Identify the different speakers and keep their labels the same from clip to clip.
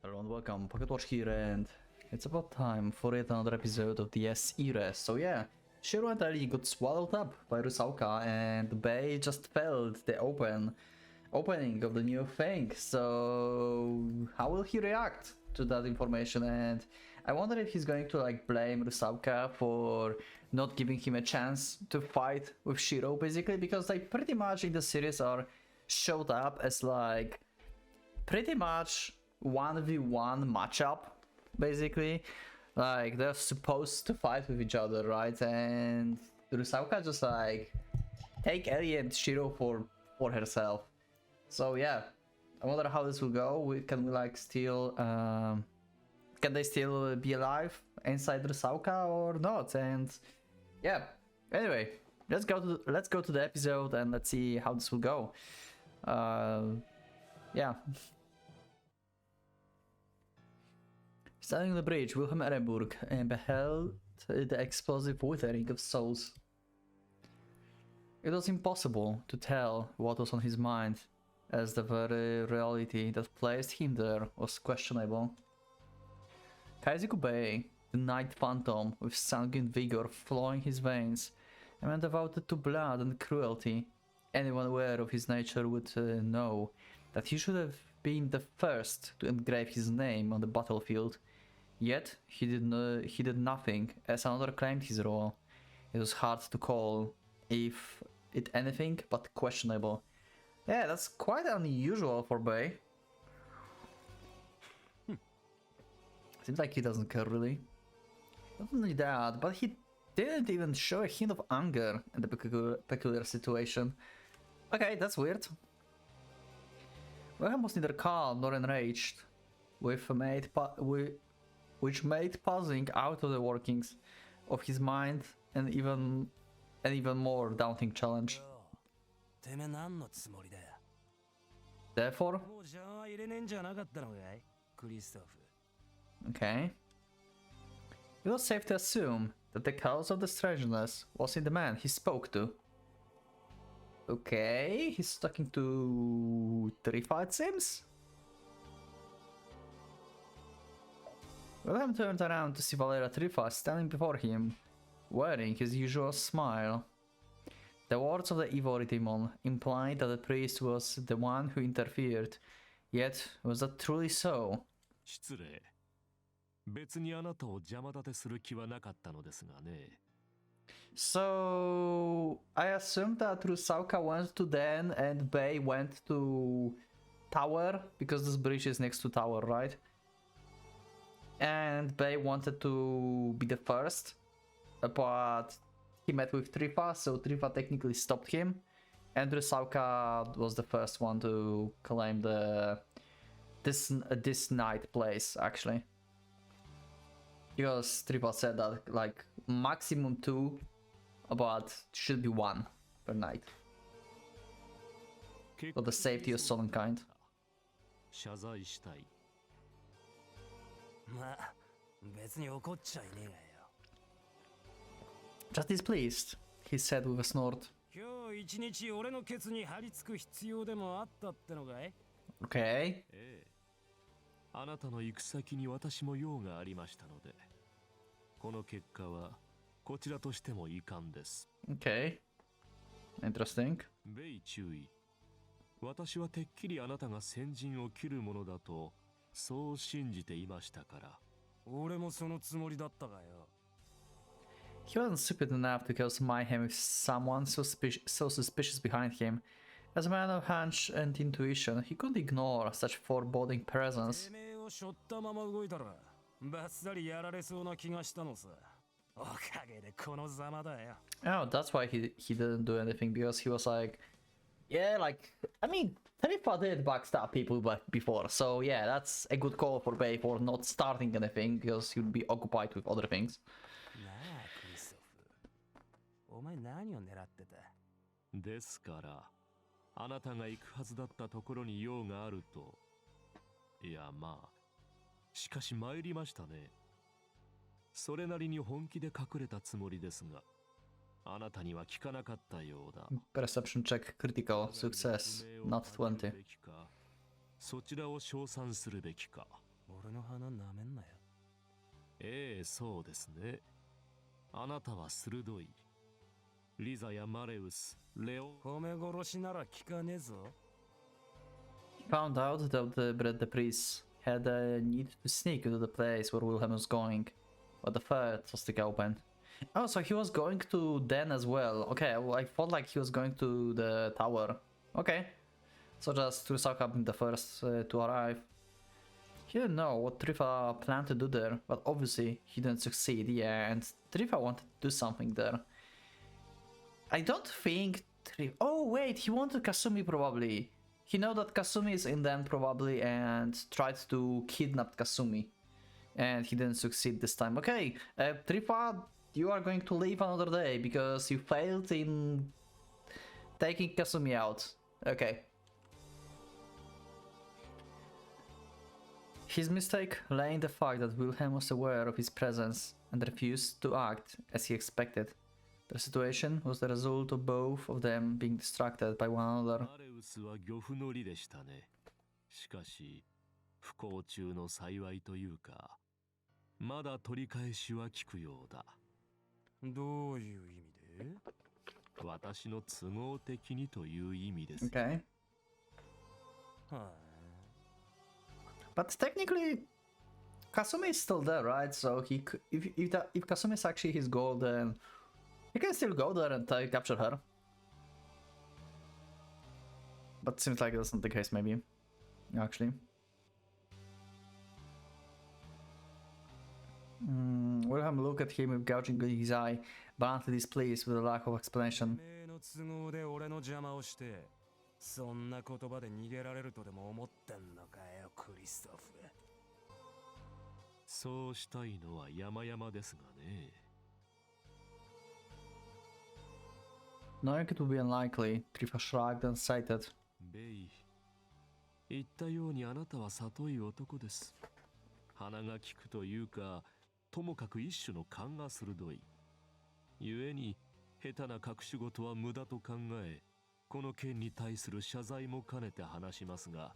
Speaker 1: Hello and welcome, PocketWatch here, and it's about time for yet another episode of the irae. So yeah, Shiro and Ali got swallowed up by Rusauka, and Bei just felt the opening of the new thing. So how will he react to that information? And I wonder if he's going to like blame Rusauka for not giving him a chance to fight with Shiro, basically, because like pretty much in the series are showed up as like pretty much 1v1 matchup, basically. Like they're supposed to fight with each other, right? And Rusauka just like take Ellie and Shiro for herself. So yeah, I wonder how this will go. Can we like still can they still be alive inside Rusauka or not? And yeah, anyway, let's go to the episode and let's see how this will go. Yeah. Standing on the bridge, Wilhelm Ehrenburg beheld the explosive withering of souls. It was impossible to tell what was on his mind, as the very reality that placed him there was questionable. Kaiziku Bei, the night phantom with sanguine vigor flowing his veins, a man devoted to blood and cruelty, anyone aware of his nature would know that he should have been the first to engrave his name on the battlefield. Yet he did nothing, as another claimed his role. It was hard to call, if it anything but questionable. Yeah, that's quite unusual for Bei. Seems like he doesn't care really. Not only that, but he didn't even show a hint of anger in the peculiar situation. Okay, that's weird. Wilhelm was neither calm nor enraged, which made puzzling out of the workings of his mind an even more daunting challenge. Therefore, okay, it was safe to assume that the cause of the strangeness was in the man he spoke to. Okay, he's talking to Trifa, it seems. Wilhelm turned around to see Valera Trifa standing before him, wearing his usual smile. The words of the Ivory demon implied that the priest was the one who interfered, yet was that truly so? So I assume that Rusauka went to Den and Bei went to Tower, because this bridge is next to Tower, right? And Bei wanted to be the first, but he met with Trifa, so Trifa technically stopped him, and Rusauka was the first one to claim this night place, actually. Because Trifa said that like maximum 2, but should be 1 per night. For the safety of Sonnenkind. Just displeased, he said with a snort. Okay. Okay. Interesting. He wasn't stupid enough to cause mayhem with someone so suspicious behind him. As a man of hunch and intuition, he couldn't ignore such foreboding presence. Oh, that's why he didn't do anything, because he was like, yeah, like, I mean, Trifa did backstab people before, so yeah, that's a good call for Bei for not starting anything, because he would be occupied with other things. Perception check critical, success, not 20.
Speaker 2: そちらを称賛するべきか。俺の鼻なめんなよ。
Speaker 3: ええ、そうですね。あなたは鋭い。リザやマレウス、レオン。
Speaker 2: 褒め殺しなら聞かねえぞ。
Speaker 1: He found out that the priest had a need to sneak into the place where Wilhelm was going, but the third was still open. Oh, so he was going to Den as well. Okay, well, I thought like he was going to the tower. Okay, so just to suck up in the first to arrive. He didn't know what Trifa planned to do there, but obviously he didn't succeed, yeah, and Trifa wanted to do something there. I don't think oh wait, he wanted Kasumi probably. He know that Kasumi is in Den probably and tried to kidnap Kasumi. And he didn't succeed this time. Okay, Trifa, you are going to live another day because you failed in taking Kasumi out. Okay. His mistake lay in the fact that Wilhelm was aware of his presence and refused to act as he expected. The situation was the result of both of them being distracted by one another.
Speaker 3: マレウスは漁夫の利でしたね。しかし、不幸中の幸いというか、まだ取り返しは効くようだ。
Speaker 2: どういう意味で？
Speaker 3: 私の都合的にという意味です。
Speaker 1: Okay.
Speaker 2: は
Speaker 1: But technically, Kasumi is still there, right? So he could, if Kasumi is actually his goal, then he can still go there and capture her. But seems like that's not the case, maybe. Actually. Wilhelm looked at him with gouging in his eye, bluntly displeased with the lack of explanation.
Speaker 2: めの都合で俺の邪魔をして、そんな言葉で逃げられるとでも思ってんのかよ、クリストフ。
Speaker 3: そうしたいのは山々ですがね。
Speaker 1: Knowing it would be unlikely, Trifa shrugged and cited.
Speaker 3: ベイ、言ったようにあなたは里い男です。鼻が利くというか、ともかく一種の勘が鋭い。故に下手な隠し事は無駄と考え、この件に対する謝罪も兼ねて話しますが。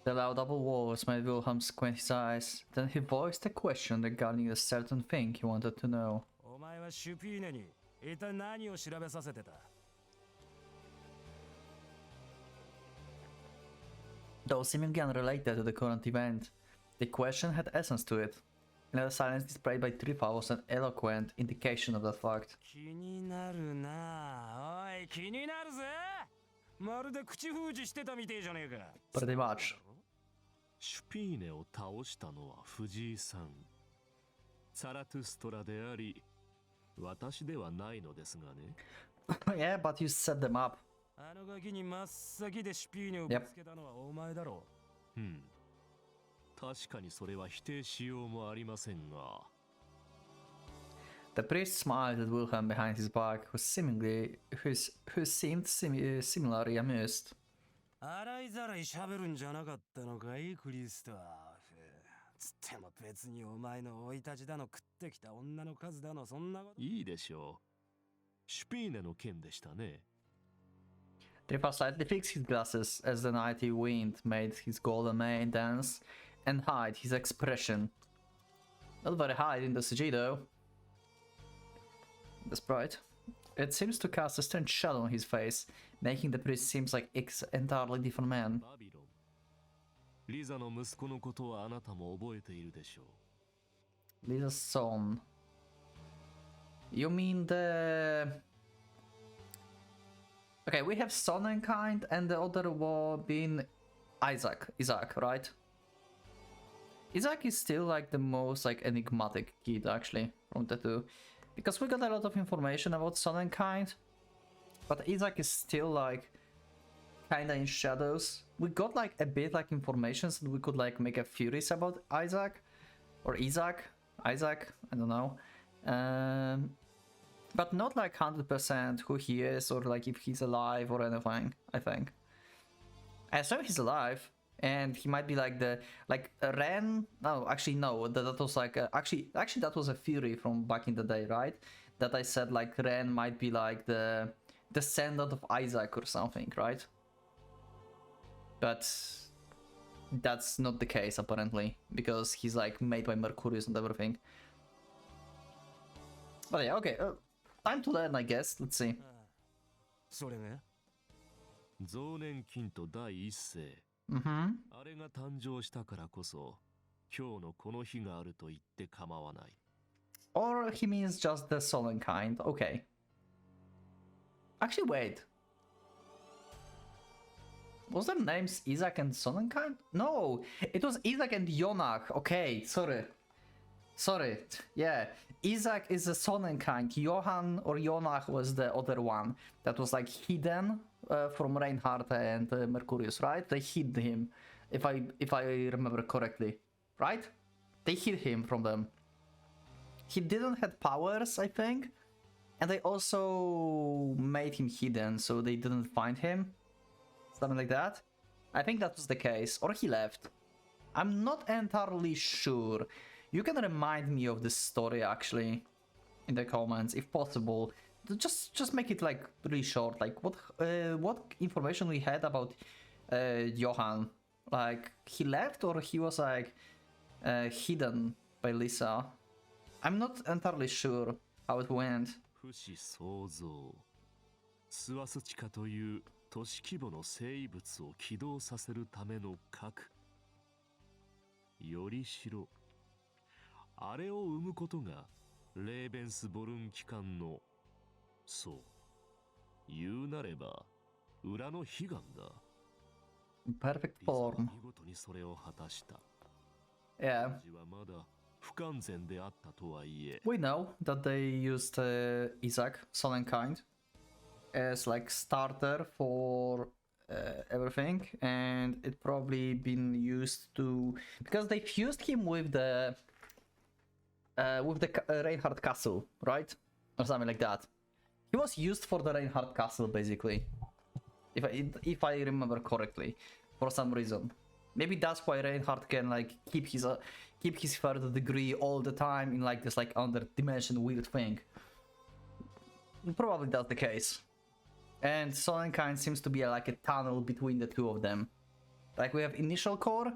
Speaker 1: The loud double words made Wilhelm squint his eyes. Then he voiced a question regarding a certain thing he wanted to know.
Speaker 2: お前はシュピーネに一体何を調べさせてた？
Speaker 1: Though seemingly unrelated to the current event, the question had essence to it, and the silence displayed by Trifa was an eloquent indication of that fact.
Speaker 2: 気になるな。おい、気になるぜ。まるで口封じしてたみてえじゃねえか。
Speaker 1: Pretty much.
Speaker 3: シュピーネを倒したのは藤井さん。サラトゥストラであり、私ではないのですがね。
Speaker 1: Yeah, but you set them up.
Speaker 2: あのガキに真っ先でシュピーネをぶつけたのはお前だろう。
Speaker 3: 確かにそれは否定しようもありませんが。
Speaker 1: The priest smiled at Wilhelm behind his back, who seemed similarly amused.
Speaker 2: 洗いざらい喋るんじゃなかったのかい、クリストフ。つっても別にお前の生い立ちだの食ってきた女の数だのそんなこと。
Speaker 3: いいでしょう。シュピーネの件でしたね。
Speaker 1: Trifa slightly fixed his glasses as the nighty wind made his golden mane dance and hide his expression. Not very high in the CG though. The sprite. It seems to cast a strange shadow on his face, making the priest seem like an entirely different man.
Speaker 3: バビロン。リザの息子のことはあなたも覚えているでしょう。
Speaker 1: Lisa's son. You mean the... Okay, we have Sonnenkind and the other one being Isaac, right? Isaac is still like the most like enigmatic kid actually from the two. Because we got a lot of information about Sonnenkind, but Isaac is still like kinda in shadows. We got like a bit like information so we could like make a theories about Isaac or Isaac, I don't know. But not like 100% who he is or like if he's alive or anything, I think. I assume he's alive and he might be like the Ren. No, actually no, that was like actually that was a theory from back in the day, right? That I said like Ren might be like the descendant of Isaac or something, right? But that's not the case apparently, because he's like made by Mercurius and everything. But yeah, okay, time to learn, I guess. Let's see.
Speaker 2: それね。
Speaker 3: 増年金と第一世、
Speaker 1: Mm-hmm.
Speaker 3: あれが誕生したからこそ、今日のこの日があると言って構わない。
Speaker 1: Or he means just the Solen kind. Okay. Actually, wait. Was their names Isaac and Sonnenkind? No, it was Isaac and Jonach. Okay, sorry. Sorry. Yeah, Isaac is a Sonnenkind. Johann or Jonach was the other one that was like hidden from Reinhardt and Mercurius, right? They hid him, if I remember correctly, right? They hid him from them. He didn't have powers, I think, and they also made him hidden, so they didn't find him. Something like that. I think that was the case, or he left. I'm not entirely sure. You can remind me of this story actually in the comments, if possible. Just make it like really short. Like what information we had about Johann? Like he left or he was like hidden by Lisa? I'm not entirely sure how it went.
Speaker 3: 不死創造。スワスチカという都市規模の生物を起動させるための核。よりしろ。あれを生むことがレーベンスボルン機関の、そう。言うなれば裏の悲願だ。
Speaker 1: Perfect
Speaker 3: リザは
Speaker 1: form.
Speaker 3: 見事にそれを果たした。
Speaker 1: Yeah.
Speaker 3: 当時はまだ不完全であったとはいえ。
Speaker 1: We know that they used Isaac, Sonnenkind, as like starter for everything, and it probably been used to because they fused him with the Reinhardt Castle, right, or something like that. He was used for the Reinhardt Castle basically, if I remember correctly, for some reason. Maybe that's why Reinhardt can like keep his third degree all the time in like this like under dimension weird thing. Probably that's the case. And Sonnenkind seems to be like a tunnel between the two of them. Like we have initial core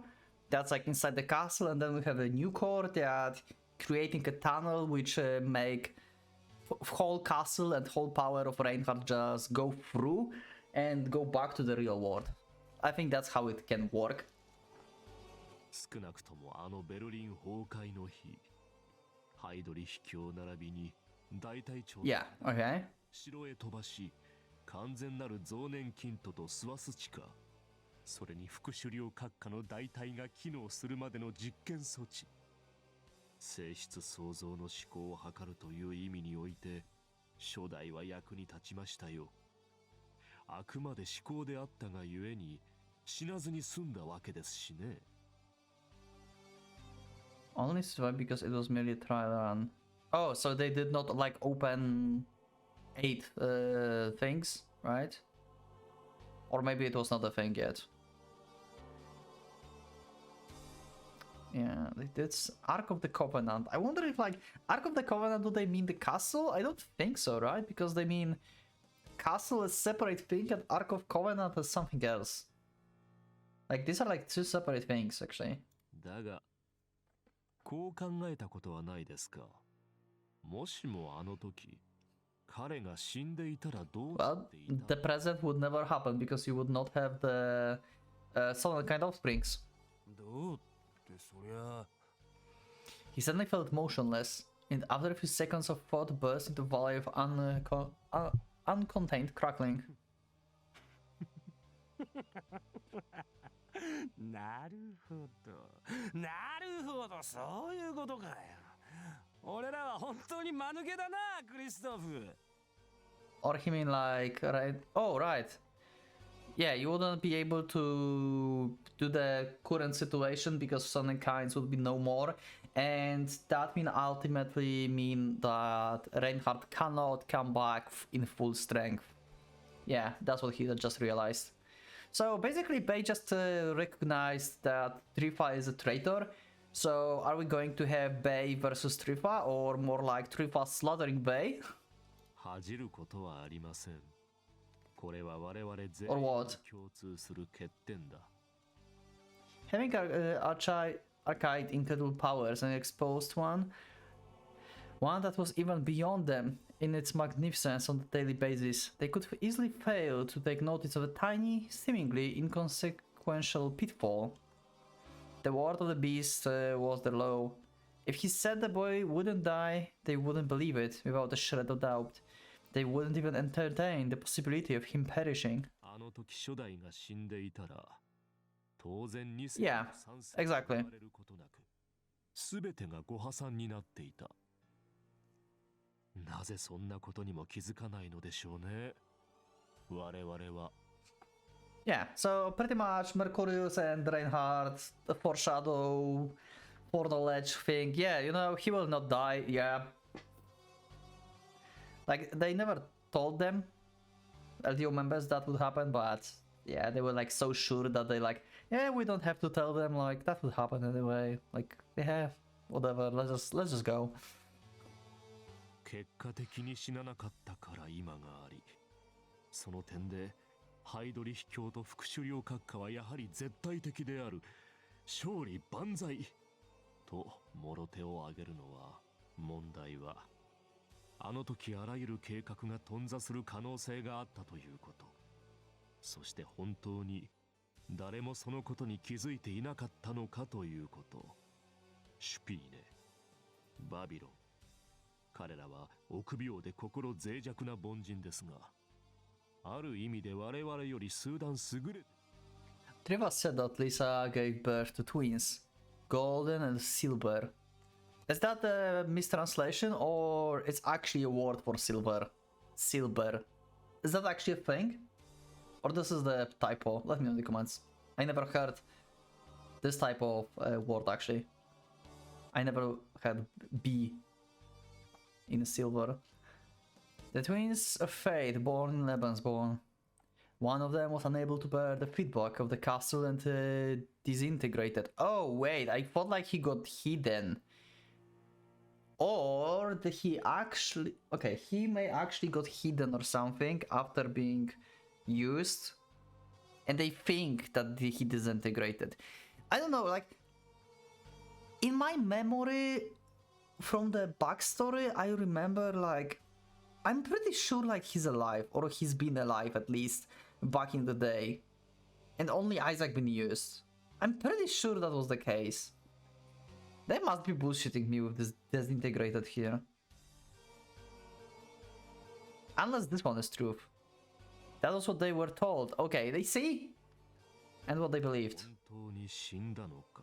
Speaker 1: that's like inside the castle, and then we have a new core that creating a tunnel which make whole castle and whole power of Reinhardt just go through and go back to the real world. I think that's how it can work.
Speaker 3: 少なくともあのベルリン崩壊の日、ハイドリ秘境並びに大隊長
Speaker 1: Yeah, okay.
Speaker 3: 城へ飛ばし、完全なる増年キントとスワスチカ、それに副首領閣下の大隊が機能するまでの実験措置、性質創造の思考を図るという意味において、初代は役に立ちましたよ。あくまで思考であったがゆえに、死なずに済んだわけですしね。
Speaker 1: Only survived because it was merely a trial run. Oh, so they did not like open 8 things, right? Or maybe it was not a thing yet. Yeah, they did Ark of the Covenant. I wonder if like Ark of the Covenant, do they mean the castle? I don't think so, right? Because they mean castle is separate thing and Ark of Covenant is something else. Like these are like two separate things actually.
Speaker 3: だが、こう考えたことはないですか。もしもあの時、彼が死んでいたらどうな
Speaker 1: Well,
Speaker 3: っていた
Speaker 1: the present would never happen because you would not have the Solid kind of springs.
Speaker 2: どうってそりゃ。
Speaker 1: He suddenly felt motionless, and after a few seconds of thought burst into a volley of uncontained crackling.
Speaker 2: なるほど。なるほど、そういうことかよ。俺らは本当に間抜けだな、クリストフ。
Speaker 1: Or he mean like, right? Oh, right. Yeah, you wouldn't be able to do the current situation because Sonic Kinds would be no more. And that mean ultimately mean that Reinhardt cannot come back in full strength. Yeah, that's what he just realized. So basically, Bay just recognized that Trifa is a traitor. So are we going to have Bay versus Trifa, or more like Trifa slaughtering Bay?
Speaker 3: 恥じることはありません。これは我々全員
Speaker 1: Or
Speaker 3: が
Speaker 1: what?
Speaker 3: 共通する欠点だ。
Speaker 1: having archaic incredible powers and exposed one that was even beyond them in its magnificence on a daily basis. They could easily fail to take notice of a tiny, seemingly inconsequential pitfall. The word of the beast was their law. If he said the boy wouldn't die, they wouldn't believe it without a shred of doubt. They wouldn't even entertain the possibility of him perishing. Yeah, exactly.
Speaker 3: 全てがご破算になっていた。なぜそんなことにも気づかないのでしょうね。我々は。
Speaker 1: Yeah, so pretty much Mercurius and Reinhardt foreshadow, foreknowledge thing. Yeah, you know, he will not die, yeah. Like, they never told them, LTO members, that would happen, but yeah, they were like so sure that they like, yeah, we don't have to tell them, like, that would happen anyway. Like, yeah, whatever, let's just go.
Speaker 3: 結果的に死ななかったから今があり、その点でハイドリヒ教と副首領閣下はやはり絶対的である。勝利万歳ともろ手を挙げるのは、問題はあの時あらゆる計画が頓挫する可能性があったということ。そして本当に誰もそのことに気づいていなかったのかということ。シュピーネ、バビロン、彼らは臆病で心脆弱な凡人ですが、ある意味で我々より数段優れ。
Speaker 1: Treva said that Lisa gave birth to twins, Golden and Silver. Is that a mistranslation or it's actually a word for silver? Silver. Is that actually a thing? Or this is the typo? Let me know in the comments. I never heard this type of word actually. I never had B in silver. The twins of fate born in Lebensborn. One of them was unable to bear the feedback of the castle and disintegrated. Oh wait, I thought like he got hidden. Or did he actually... Okay, he may actually got hidden or something after being used. And they think that he disintegrated. I don't know, like... In my memory, from the backstory, I remember like... I'm pretty sure like he's alive, or he's been alive at least, back in the day. And only Isaac been used. I'm pretty sure that was the case. They must be bullshitting me with this disintegrated here. Unless this one is truth. That was what they were told. Okay, they see? And what they believed.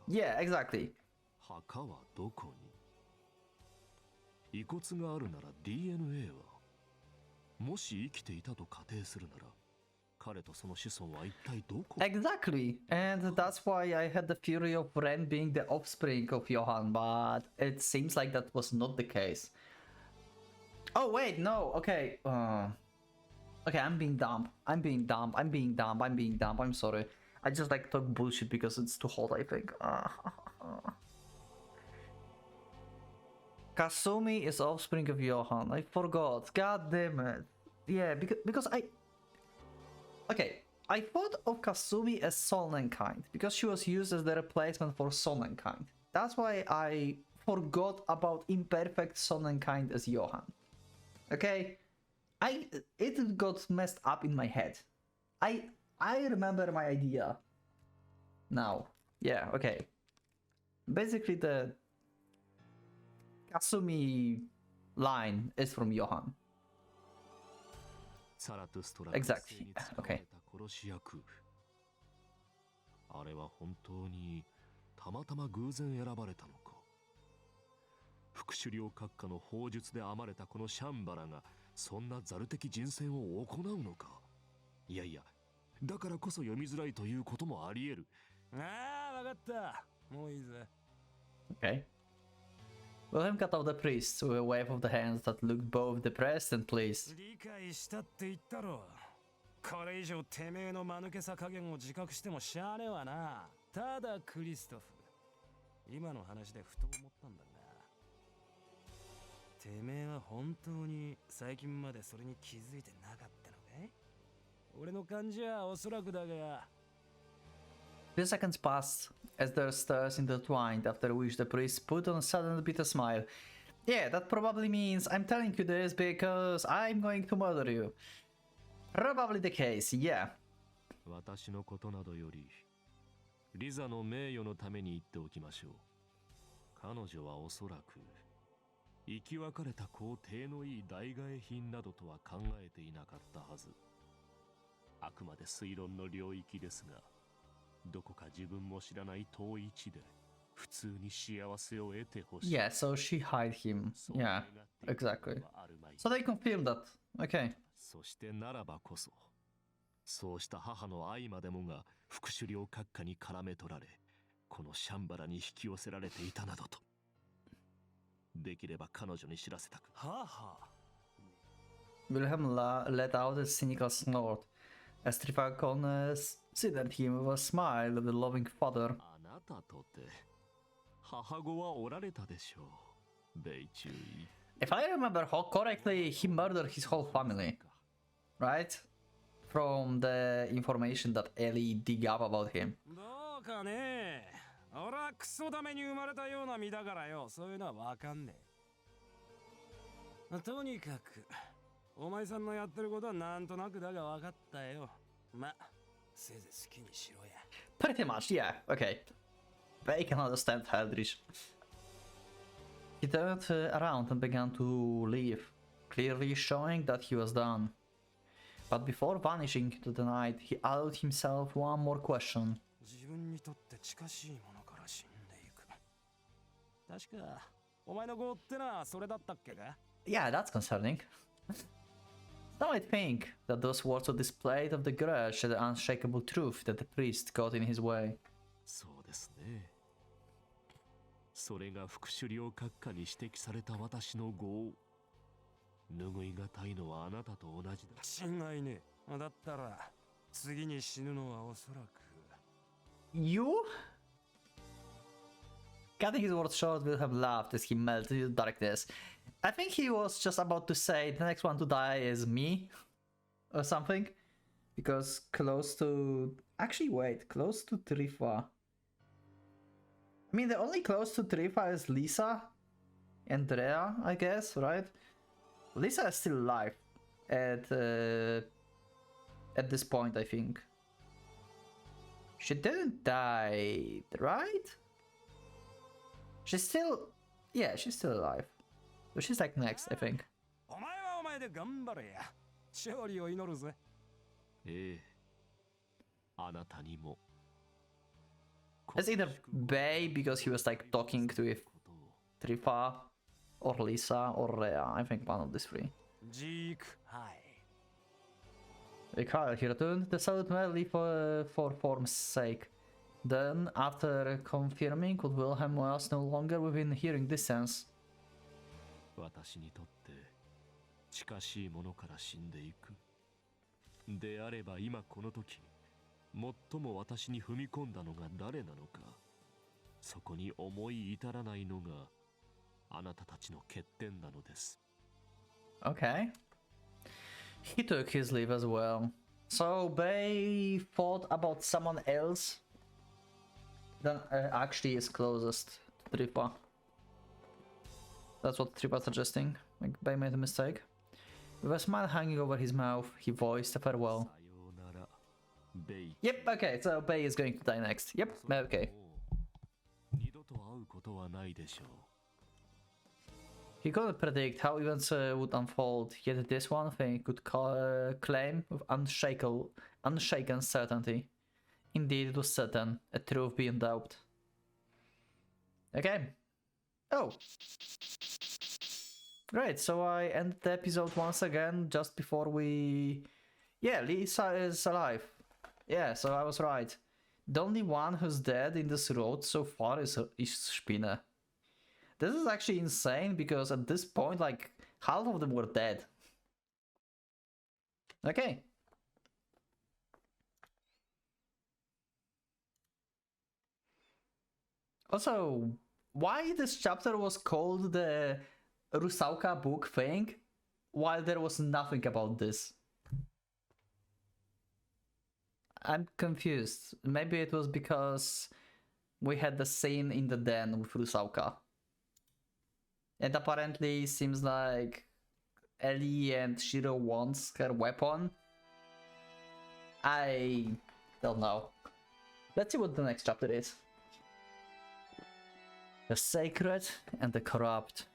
Speaker 1: Yeah, exactly.
Speaker 3: 墓はどこに？遺骨があるなら DNA は。もし生きていたと仮定するなら、彼とその子孫は一体どこ？
Speaker 1: Exactly, and that's why I had the theory of Ren being the offspring of Johann, but it seems like that was not the case. Oh wait, no, okay. Okay, I'm being dumb. I'm sorry. I just like talk bullshit because it's too hot, I think. Kasumi is offspring of Johann. I forgot. God damn it. Yeah, because I... Okay, I thought of Kasumi as Sonnenkind, because she was used as the replacement for Sonnenkind. That's why I forgot about imperfect Sonnenkind as Johann. Okay? It got messed up in my head. I remember my idea. Now. Yeah, okay. Basically the Kasumi line is from Johann. Exactly. Okay.
Speaker 3: あれは本当にたまたま偶然選ばれたのか。副首領閣下の砲術で編まれたこのシャンバラがそんなザル的人選を行うのか。いやいや、だからこそ読みづらいということもあり得る。
Speaker 2: ああ、わかった。もういいぜ。
Speaker 1: Okay. Wilhelm cut off the priest with a wave of the hands that looked both depressed and pleased.
Speaker 2: 理解したって言ったろ。これ以上てめえの間抜けさ加減を自覚してもしゃあねえわな。ただクリストフ、今の話でふと思ったんだが、てめえは本当に最近までそれに気づいてなかったのかい？俺の感じはおそらくだが、
Speaker 1: Few seconds pass as their stars intertwined, after which the priest put on a sudden bitter smile. Yeah, that probably means I'm telling you this because I'm going to murder you. Probably the case, yeah.
Speaker 3: 私のことなどより、リザの名誉のために言っておきましょう。彼女はおそらく、生き別れた子を体のいい代替品などとは考えていなかったはず。あくまで推論の領域ですが、どこか自分も知らない遠い地で、普通に幸せを得てほしい。
Speaker 1: Yeah, so she hid him. Yeah, exactly. So they confirmed that. Okay.
Speaker 3: そしてならばこそ、そうした母の愛までもが副首領閣下に絡め取られ、このシャンバラに引き寄せられていたなどと。できれば彼女に知らせたく。
Speaker 2: はあはあ。
Speaker 1: Wilhelm let out a cynical snort as Trifalcon considered him with a smile of the loving father.
Speaker 3: あなたとて、母子はおられたでしょう。米中尉。
Speaker 1: If I remember correctly, he murdered his whole family, right? From the information that Ellie dig up about him.
Speaker 2: どうかね。俺はクソダメに生まれたような身だからよ。そういうのはわかんねえ。とにかく、お前さんのやってることはなんとなくだがわかったよ。ま、せいぜい好きにしろや。
Speaker 1: Pretty much, yeah. Okay. They can understand Heldrich. He turned around and began to leave, clearly showing that he was done. But before vanishing into the night, he allowed himself one more question.
Speaker 2: 自分にとって近しいものから死んでいく。確か、お前の業ってのはそれだったっけか?
Speaker 1: Yeah, that's concerning. Now I think that those words were displayed of the grudge and the unshakable truth that the priest got in his way.
Speaker 3: そうですね。それが副首領閣下に指摘された私の業。拭いがたいのはあなたと同じだ。
Speaker 2: 違いねえ。だったら、次に死ぬのはおそらく。
Speaker 1: You? Cutting his words short, Wilhelm laughed as he melted into darkness. I think he was just about to say the next one to die is me or something. Because close to... Actually, wait. Close to Trifa. I mean, the only close to Trifa is Lisa and Rhea, I guess, right? Lisa is still alive at this point, I think. She didn't die, right? She's still... Yeah, she's still alive. So she's like next, I think.
Speaker 2: お前はお前で頑張れや。勝利を祈るぜ。
Speaker 3: ええ。あなたにも。
Speaker 1: It's either Bay because he was like talking to Trifa, or Lisa, or Rhea. I think one of these three.
Speaker 2: ジーク、はい。
Speaker 1: Kyle, he returned the salute merely for form's sake. Then, after confirming what Wilhelm was no longer within hearing distance.
Speaker 3: 私にとって近しいものから死んでいく。であれば今この時、最も私に踏み込んだのが誰なのか。そこに思い至らないのがあなたたちの欠点なのです。
Speaker 1: Okay. He took his leave as well. So Bay thought about someone else than actually is closest to Tripa. That's what Tripa suggesting. Like Bay made a mistake. With a smile hanging over his mouth, he voiced a farewell. Yep, okay, so Bay is going to die next. Yep, okay. He couldn't predict how events would unfold, yet this one thing could claim with unshaken certainty. Indeed, it was certain, a truth beyond doubt. Okay. Oh! Great, so I ended the episode once again, just before we... Yeah, Lisa is alive. Yeah, so I was right. The only one who's dead in this road so far is Spinne. This is actually insane, because at this point, like, half of them were dead. Okay. Also, why this chapter was called the Rusałka book thing, while there was nothing about this? I'm confused. Maybe it was because we had the scene in the den with Rusauka. And apparently seems like Ellie and Shiro wants her weapon. I don't know. Let's see what the next chapter is. The sacred and the corrupt.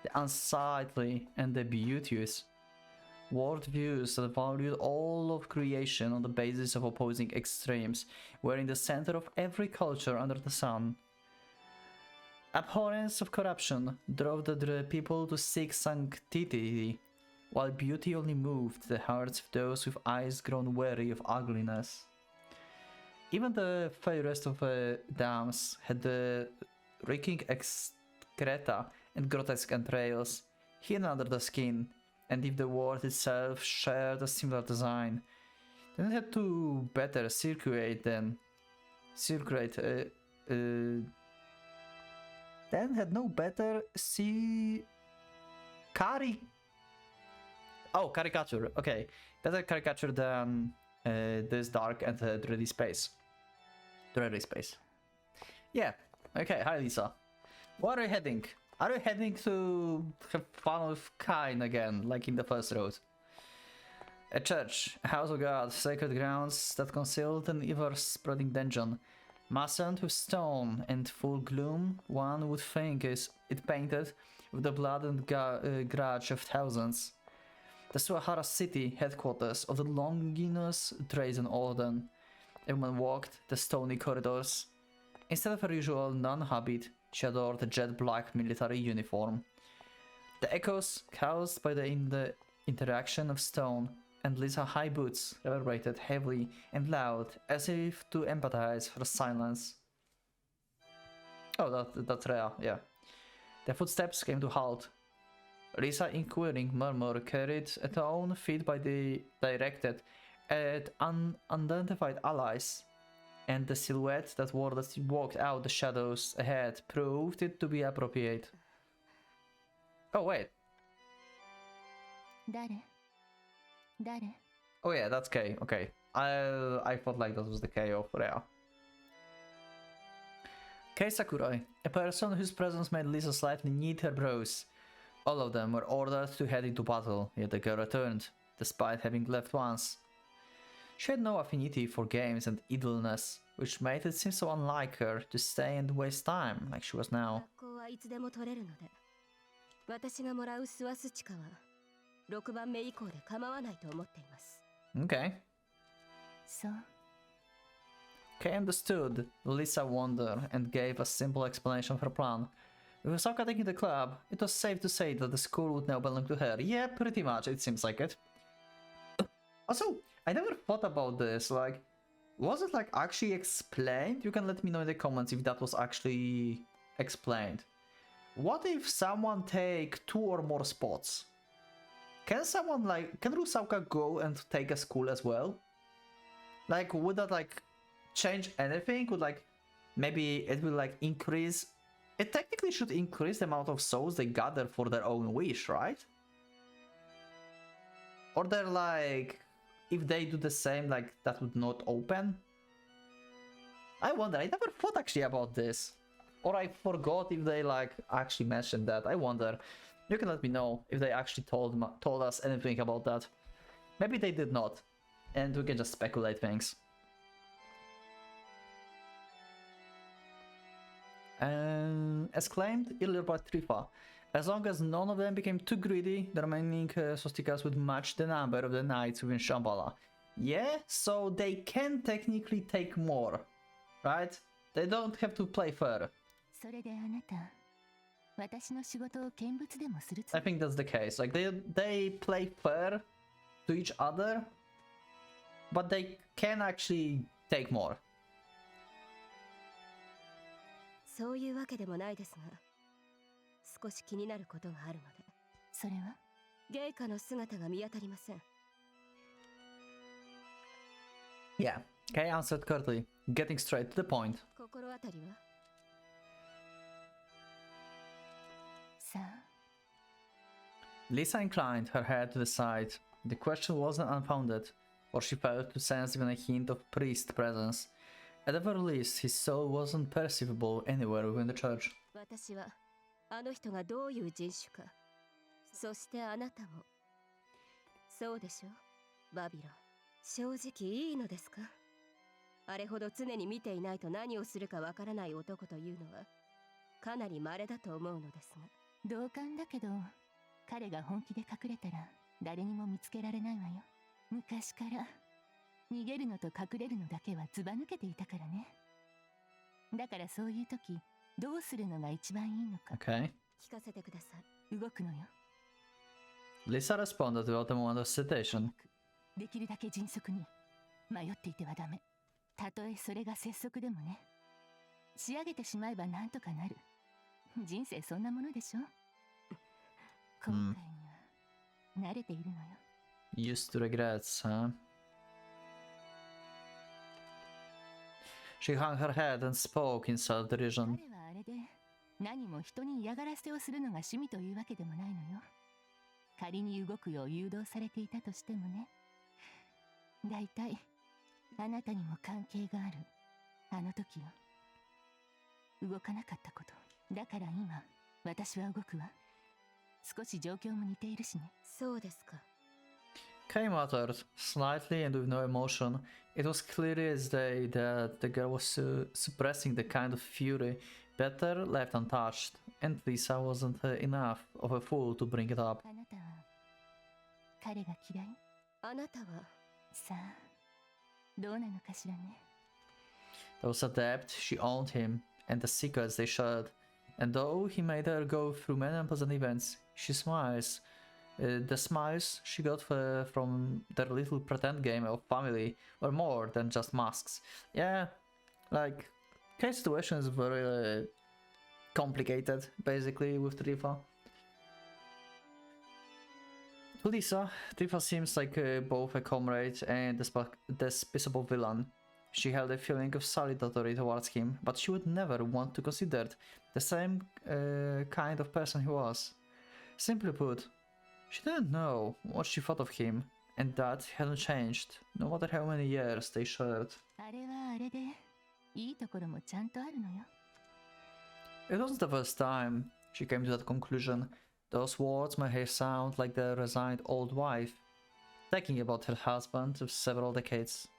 Speaker 1: The unsightly and the beauteous. Worldviews that valued all of creation on the basis of opposing extremes were in the center of every culture under the sun. Abhorrence of corruption drove the people to seek sanctity, while beauty only moved the hearts of those with eyes grown weary of ugliness. Even the fairest of dams had the reeking excreta and grotesque entrails hidden under the skin, and if the world itself shared a similar design, then it had to better circulate then had no better caricature. Okay, better caricature than this dark and dreary space. Yeah. Okay. Hi, Lisa. Where are you heading? Are you heading to have fun with Kain again, like in the first road? A church, a house of God, sacred grounds that concealed an ever-spreading dungeon. Masked with stone and full gloom, one would think is it painted with the blood and grudge of thousands. The Suahara city headquarters of the Longinus Drazen Orden. A woman walked the stony corridors. Instead of her usual nun-habit, she adored a jet-black military uniform. The echoes caused by the interaction of stone and Lisa's high boots reverberated heavily and loud, as if to empathize her silence. Oh, that's Rhea, yeah. The footsteps came to halt. Lisa's inquiring murmur carried a tone fit by the directed at unidentified allies, and the silhouette that walked out the shadows ahead proved it to be appropriate. Oh, wait. Oh yeah, that's K. Okay. I thought like that was the K of Rhea. Kei Sakurai, a person whose presence made Lisa slightly knit her brows. All of them were ordered to head into battle, yet the girl returned, despite having left once. She had no affinity for games and idleness, which made it seem so unlike her to stay and waste time like she was now. Okay. Kei understood Lisa's wonder and gave a simple explanation of her plan. With Sokka taking the club, it was safe to say that the school would now belong to her. Yeah, pretty much, it seems like it. Also, I never thought about this, like, was it like actually explained? You can let me know in the comments if that was actually explained. What if someone take 2 or more spots? Can someone can Rusauka go and take a school as well? Like, would that like change anything? Would like maybe it will like increase? It technically should increase the amount of souls they gather for their own wish, right? Or they're like, if they do the same, like that would not open? I wonder, I never thought actually about this. Or I forgot if they like actually mentioned that. I wonder. You can let me know if they actually told us anything about that. Maybe they did not. And we can just speculate things. As claimed earlier by Trifa, as long as none of them became too greedy, the remaining swastikas would match the number of the knights within Shambhala. Yeah, so they can technically take more, right? They don't have to play fair. I think that's the case. Like they play fair to each other, but they can actually take more.
Speaker 4: そういうわけでもないですが、少し気になることがあるので。それは？ゲイカの姿が見当たりません。
Speaker 1: Yeah, Kei answered curtly, getting straight to the point.
Speaker 4: 心当たりは？さあ。
Speaker 1: Lisa inclined her head to the side. The question wasn't unfounded, or she failed to sense even a hint of priest presence. At the very least, his soul wasn't perceivable anywhere within the church.
Speaker 4: 私はあの人がどういう人種か、そしてあなたもそうでしょ、バビロン。正直いいのですか？あれほど常に見ていないと何をするかわからない男というのはかなり稀だと思うのですが。
Speaker 5: 同感だけど、彼が本気で隠れたら誰にも見つけられないわよ。昔から逃げるのと隠れるのだけはずば抜けていたからね。だからそういう時どうするのが一番いいのか
Speaker 1: Okay.
Speaker 4: 聞かせてください。
Speaker 5: 動くのよ。
Speaker 1: Lisa responded without a moment of hesitation.
Speaker 5: できるだけ迅速に。迷っていてはダメ。たとえそれが拙速でもね。仕上げてしまえばなんとかなる。人生そんなものでしょ。後悔には慣れているのよ。
Speaker 1: Used to regrets, huh? She hung her head and spoke in self-derision.
Speaker 5: 彼はあれで何も人に嫌がらせをするのが趣味というわけでもないのよ。仮に動くよう誘導されていたとしてもね。だいたいあなたにも関係があるあの時よ。動かなかったこと。だから今私は動くわ。少し状況も似ているしね。
Speaker 4: そうですか。
Speaker 1: Kay muttered, slightly and with no emotion. It was clear as day that the girl was suppressing the kind of fury better left untouched, and Lisa wasn't enough of a fool to bring it up.
Speaker 5: あなたは彼が嫌い？
Speaker 4: あなたは
Speaker 5: さあ、どうなのかしらね。
Speaker 1: There was a depth, she owned him, and the secrets they shared. And though he made her go through many unpleasant events, the smiles she got from their little pretend game of family were more than just masks. Yeah, like, Kay's situation is very complicated, basically, with Trifa. To Lisa, Trifa seems like both a comrade and a despicable villain. She held a feeling of solidarity towards him, but she would never want to consider the same kind of person he was. Simply put, she didn't know what she thought of him, and that hadn't changed, no matter how many years they shared.
Speaker 5: あれはあれでいいところもちゃんとあるのよ。
Speaker 1: It wasn't the first time she came to that conclusion. Those words made her sound like the resigned old wife, thinking about her husband of several decades.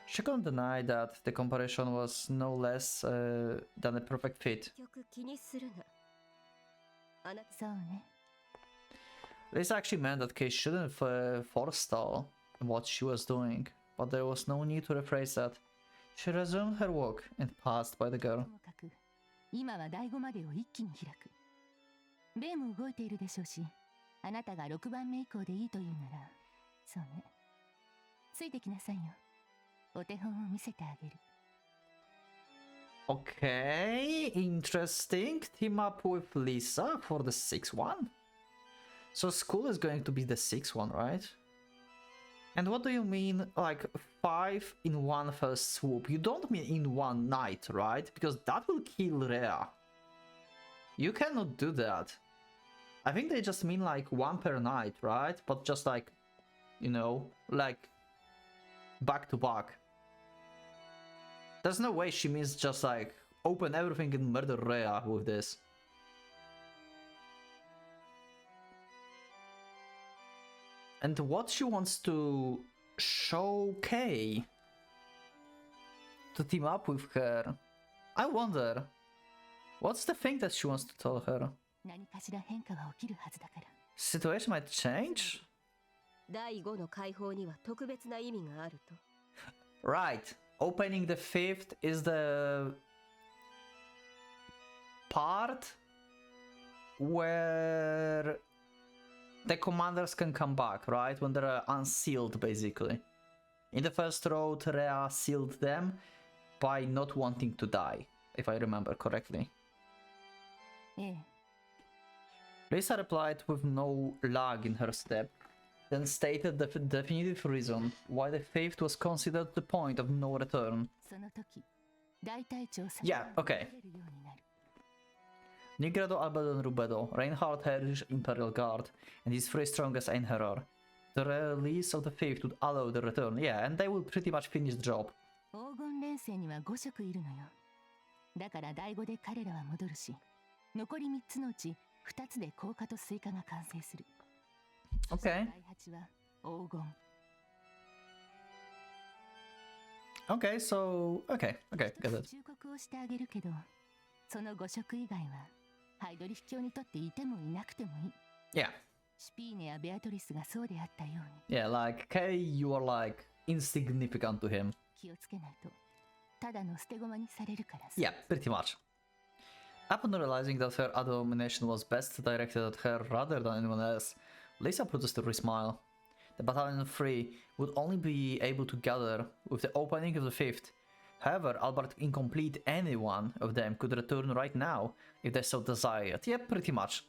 Speaker 1: She couldn't deny that the comparison was no less than a perfect fit.
Speaker 4: 結局気にするな。あなた
Speaker 5: そうね。
Speaker 1: This actually meant that Kay shouldn't forestall what she was doing, but there was no need to rephrase that. She resumed her walk and passed by the girl.
Speaker 5: ともかく今は第5までを一気に開く。ベイも動いているでしょうし、あなたが6番目以降でいいというなら、そうね。ついてきなさいよ。お手本を見せてあげる。
Speaker 1: Okay, interesting. Team up with Lisa for the 6th one. So school is going to be the 6th one, right? And what do you mean, like, 5 in one first swoop? You don't mean in one night, right? Because that will kill Rhea. You cannot do that. I think they just mean like 1 per night, right? But just like, you know, like back to back. There's no way she means just like open everything and murder Rhea with this. And what she wants to show Kay to team up with her, I wonder, what's the thing that she wants to tell her?
Speaker 5: 何かしら変化は起きるはずだから。
Speaker 1: Situation might change?
Speaker 4: 第5の解放には特別な意味があると。
Speaker 1: Right. Opening the 5th is the part where the commanders can come back, right? When they're unsealed, basically. In the first road, Rhea sealed them by not wanting to die, if I remember correctly.
Speaker 5: ええ。
Speaker 1: Lisa replied with no lag in her step, then stated the definitive reason why the 5th was considered the point of no return.
Speaker 5: その時、大隊長さん
Speaker 1: Yeah, okay.
Speaker 5: が出るようになる。
Speaker 1: Nigredo, Albedo, and Rubedo, Reinhardt, Heritage, Imperial Guard, and his 3 strongest Einherjar. The release of the fifth would allow the return. Yeah, and they will pretty much finish the job.
Speaker 5: 黄金連星には5色いるのよ。だから第5で彼らは戻るし、残り3つのうち2つで硬化とスイカが完成する。
Speaker 1: Okay.
Speaker 5: 第8は黄金。
Speaker 1: Okay, so okay, got it.
Speaker 5: 忠告をしてあげるけど、その5色以外はハイドリヒ教にとっていてもいなくてもいい。
Speaker 1: Yeah.
Speaker 5: シュピーネやベアトリスがそうであったように。
Speaker 1: Yeah, like Kay, you are like insignificant to him.
Speaker 5: 気をつけないと、ただの捨て駒にされるからさ。
Speaker 1: Yeah, pretty much. Upon realizing that her domination was best directed at her rather than anyone else, Lisa produced a smile. The Battalion 3 would only be able to gather with the opening of the 5th. However, albeit incomplete, any one of them could return right now if they so desired. Yeah, pretty much.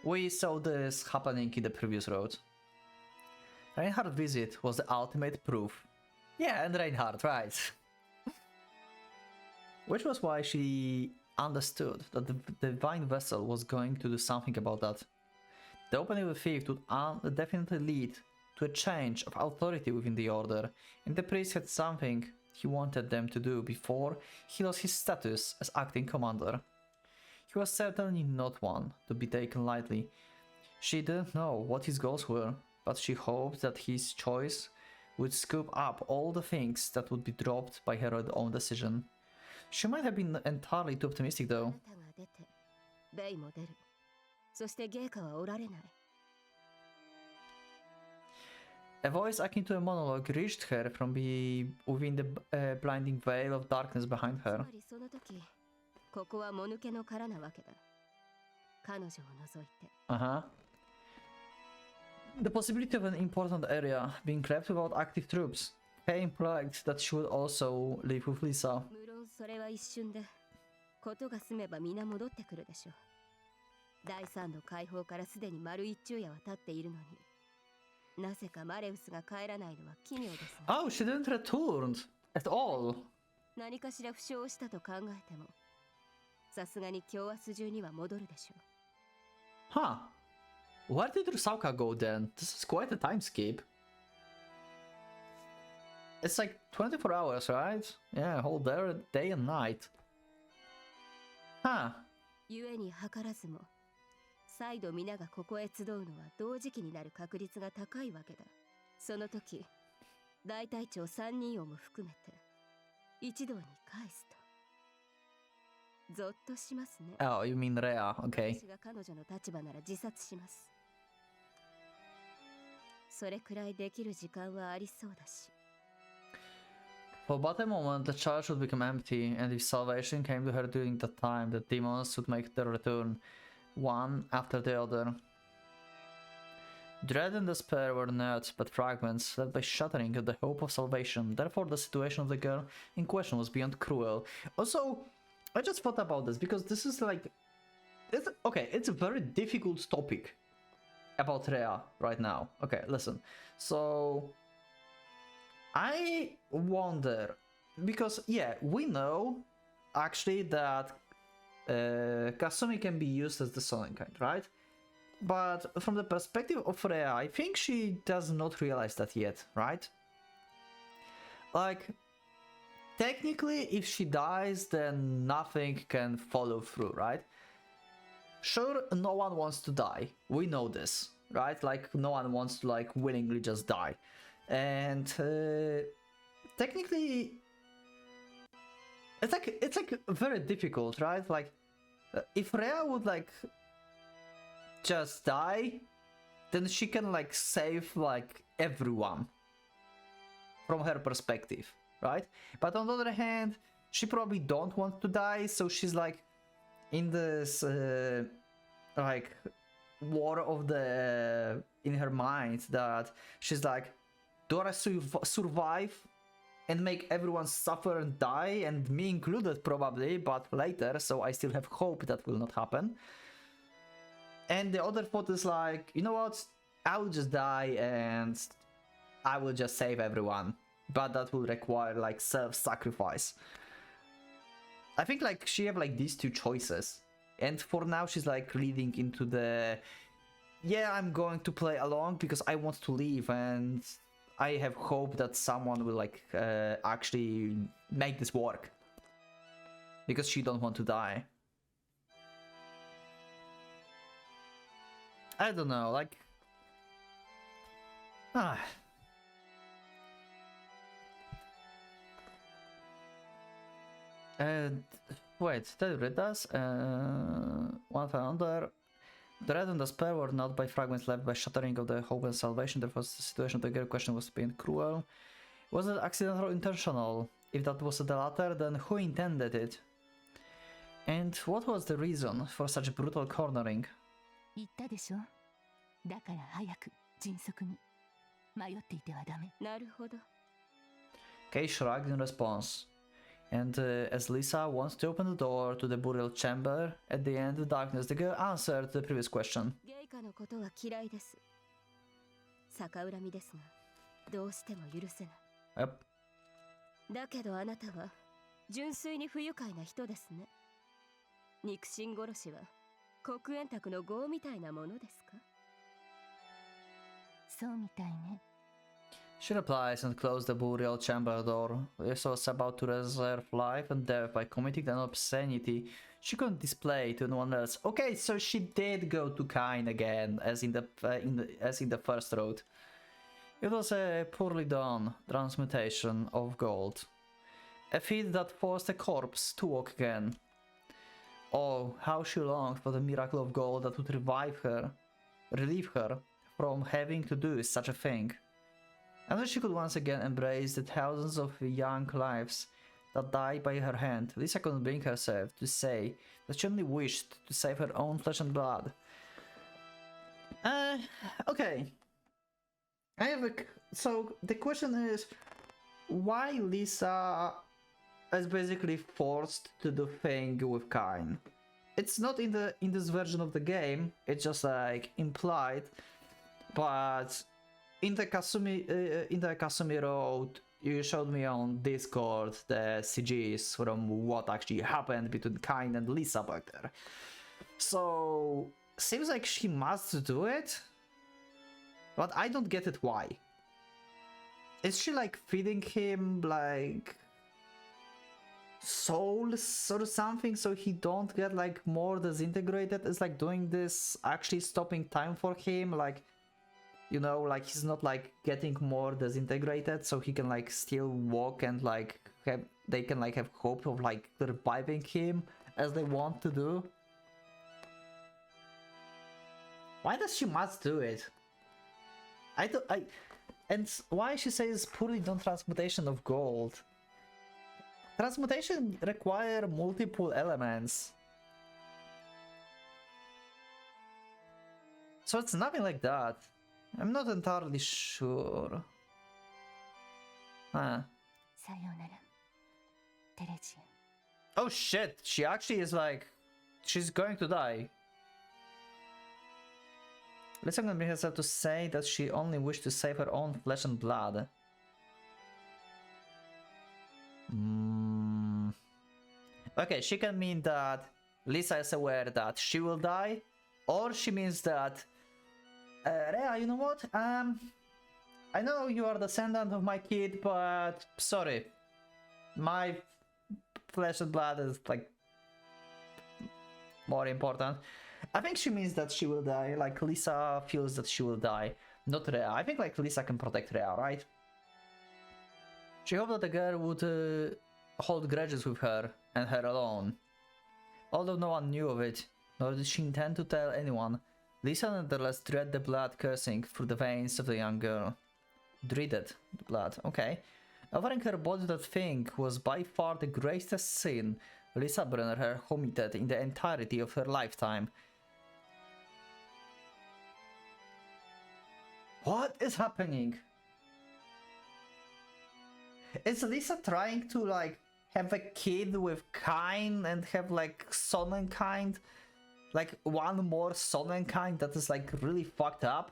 Speaker 1: We saw this happening in the previous road. Reinhardt's visit was the ultimate proof. Yeah, and Reinhardt, right. Which was why she understood that the divine vessel was going to do something about that. The opening of the fifth would definitely lead to a change of authority within the order, and the priest had something he wanted them to do before he lost his status as acting commander. He was certainly not one to be taken lightly. She didn't know what his goals were, but she hoped that his choice would scoop up all the things that would be dropped by her own decision. She might have been entirely too optimistic though.
Speaker 4: あなたが出て、ベイも出る。そしてゲイカはおられない。
Speaker 1: A voice akin to a monologue reached her from within the blinding veil of darkness behind
Speaker 4: つ
Speaker 1: her.
Speaker 4: まりその時、ここはもぬけの殻なわけだ。彼女を除いて。
Speaker 1: Uh-huh. The possibility of an important area being left without active troops. Kay implied that she would also live with Lisa.
Speaker 4: 無論それは一瞬で、ことが済めば皆戻ってくるでしょう。第3の解放からすでに丸一昼夜は経っているのに、なぜかマレウスが帰らないのは奇妙ですね。
Speaker 1: Oh, she didn't return at all.
Speaker 4: 何かしら負傷をしたと考えても、さすがに今日明日中には戻るでしょう。
Speaker 1: Huh. Where did Rusauka go then? This is quite a time skip. It's like 24 hours, right? Yeah, whole day and night. Huh.
Speaker 4: 故に図らずも、再度皆がここへ集うのは同時期になる確率が高いわけだ。その時、大隊長3人をも含めて、一堂に返すと。ゾッとしますね。
Speaker 1: Oh, you mean Rhea, okay.
Speaker 4: 私が彼女の立場なら自殺します。それくらいできる時間はありそうだし。
Speaker 1: For but a moment, the church would become empty, and if salvation came to her during that time, the demons would make their return, one after the other. Dread and despair were not but fragments, left by shattering of the hope of salvation. Therefore, the situation of the girl in question was beyond cruel. Also, I just thought about this, because this is like... it's a very difficult topic about Rhea right now. Okay, listen. So... I wonder, because yeah, we know actually that Kasumi can be used as the Sonnenkind, right? But from the perspective of Rhea, I think she does not realize that yet, right? Like, technically, if she dies, then nothing can follow through, right? Sure, no one wants to die. We know this, right? Like, no one wants to, like, willingly just die. And technically, it's like very difficult, right? Like, if Rhea would like just die, then she can like save like everyone from her perspective, right? But on the other hand, she probably don't want to die, so she's like in this like war of the in her mind that she's like, do I survive and make everyone suffer and die, and me included probably, but later, so I still have hope that will not happen. And the other thought is like, you know what, I will just die and I will just save everyone, but that will require like self-sacrifice. I think like she have like these two choices, and for now she's like leading into the yeah, I'm going to play along because I want to leave, and I have hope that someone will like actually make this work. Because she don't want to die. I don't know, like... Ah. Wait, did I read this? One founder. The red and the spare were not by fragments left by shattering of the hope and salvation. Therefore, the situation of the girl question was being cruel. Was it accidental or intentional? If that was the latter, then who intended it? And what was the reason for such brutal cornering?
Speaker 5: 言ったでしょ。だから早く迅速に。迷っていてはダメ。
Speaker 4: なるほど。
Speaker 1: Kay shrugged in response. And as Lisa wants to open the door to the burial chamber, at the end of darkness, the girl answered the previous question.
Speaker 4: ゲイカのことは嫌いです。逆恨みですが、どうしても許せない。
Speaker 1: Yep.
Speaker 4: だけどあなたは純粋に不愉快な人ですね。肉親殺しは黒煙卓の業みたいなものですか？
Speaker 5: そうみたいね。
Speaker 1: She replies and closed the burial chamber door. Lisa was about to reserve life and death by committing an obscenity she couldn't display to anyone else. Okay, so she did go to Kain again, as in the first road. It was a poorly done transmutation of gold, a feat that forced a corpse to walk again. Oh, how she longed for the miracle of gold that would relieve her from having to do such a thing. And then she could once again embrace the thousands of young lives that died by her hand. Lisa couldn't bring herself to say that she only wished to save her own flesh and blood. Okay. So the question is, why Lisa is basically forced to do thing with Kain? It's not in this version of the game. It's just like implied, but in the Kasumi Road, you showed me on Discord the CGs from what actually happened between Kain and Lisa back there. So seems like she must do it, but I don't get it why. Is she like feeding him like souls or something so he don't get like more disintegrated? Is like doing this actually stopping time for him, like, you know, like he's not like getting more disintegrated so he can like still walk and like they can like have hope of like reviving him as they want to do? Why does she must do it? And why she says poorly done transmutation of gold? Transmutation require multiple elements. So it's nothing like that. I'm not entirely sure. Huh.
Speaker 5: さようなら。テレジ。
Speaker 1: Oh shit, she actually is like... she's going to die. Lisa can bring herself to say that she only wished to save her own flesh and blood. Okay, she can mean that Lisa is aware that she will die, or she means that Rhea, you know what? I know you are the descendant of my kid, but sorry, my flesh and blood is like more important. I think she means that she will die. Like Lisa feels that she will die, not Rhea. I think like Lisa can protect Rhea, right? She hoped that the girl would hold grudges with her and her alone. Although no one knew of it, nor did she intend to tell anyone, Lisa nonetheless dreaded the blood coursing through the veins of the young girl. Dreaded the blood, okay. Offering her body to that thing was by far the greatest sin Lisa Brenner had committed in the entirety of her lifetime. What is happening? Is Lisa trying to like have a kid with Kain and have like Sonnenkind? Like one more Sonnenkind that is like really fucked up?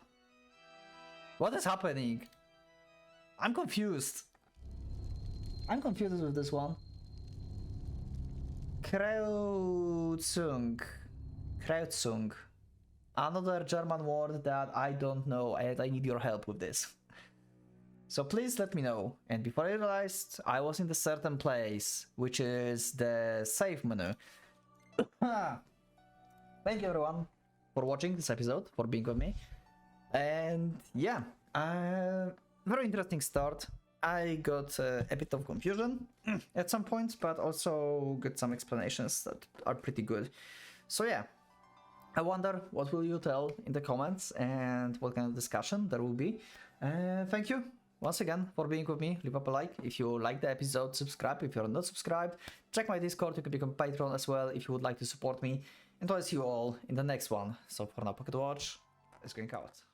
Speaker 1: What is happening? I'm confused. I'm confused with this one. Kreutzung. another German word that I don't know, and I need your help with this. So please let me know. And before I realized, I was in the certain place, which is the save menu. Thank you everyone for watching this episode, for being with me. And yeah, very interesting start. I got a bit of confusion at some points, but also got some explanations that are pretty good. So yeah, I wonder what will you tell in the comments and what kind of discussion there will be. Thank you once again for being with me. Leave up a like if you like the episode, subscribe if you're not subscribed, check my Discord, you can become a patron as well if you would like to support me, and I'll see you all in the next one. So for now, Pocket Watch is going out.